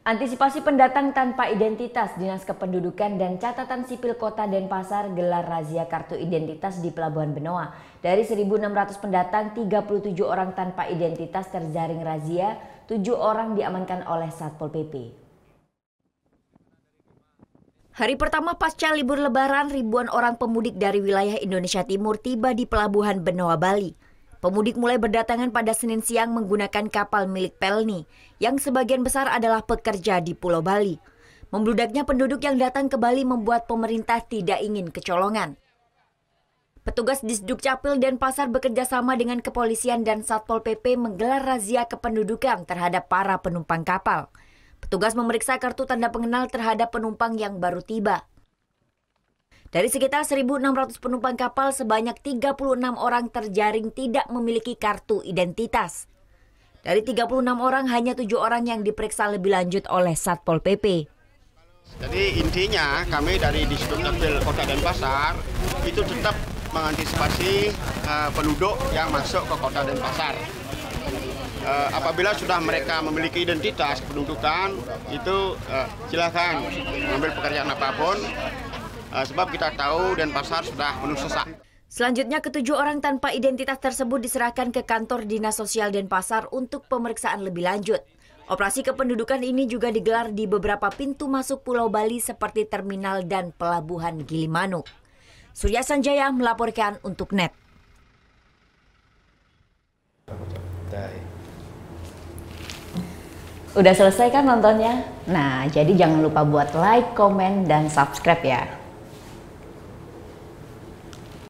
Antisipasi pendatang tanpa identitas, Dinas Kependudukan dan Catatan Sipil Kota Denpasar gelar razia kartu identitas di Pelabuhan Benoa. Dari 1.600 pendatang, 37 orang tanpa identitas terjaring razia, 7 orang diamankan oleh Satpol PP. Hari pertama pasca libur Lebaran, ribuan orang pemudik dari wilayah Indonesia Timur tiba di Pelabuhan Benoa, Bali. Pemudik mulai berdatangan pada Senin siang menggunakan kapal milik Pelni, yang sebagian besar adalah pekerja di Pulau Bali. Membludaknya penduduk yang datang ke Bali membuat pemerintah tidak ingin kecolongan. Petugas Disduk Capil Denpasar bekerja sama dengan kepolisian dan Satpol PP menggelar razia kependudukan terhadap para penumpang kapal. Petugas memeriksa kartu tanda pengenal terhadap penumpang yang baru tiba. Dari sekitar 1.600 penumpang kapal, sebanyak 36 orang terjaring tidak memiliki kartu identitas. Dari 36 orang, hanya 7 orang yang diperiksa lebih lanjut oleh Satpol PP. Jadi intinya kami dari Disduk Capil Kota Denpasar itu tetap mengantisipasi penduduk yang masuk ke Kota Denpasar. Apabila sudah mereka memiliki identitas kependudukan, itu silakan mengambil pekerjaan apapun. Sebab kita tahu Denpasar sudah penuh sesak. Selanjutnya, ketujuh orang tanpa identitas tersebut diserahkan ke kantor Dinas Sosial Denpasar untuk pemeriksaan lebih lanjut. Operasi kependudukan ini juga digelar di beberapa pintu masuk Pulau Bali seperti terminal dan pelabuhan Gilimanuk. Surya Sanjaya melaporkan untuk NET. Udah selesai kan nontonnya? Nah, jadi jangan lupa buat like, komen, dan subscribe ya.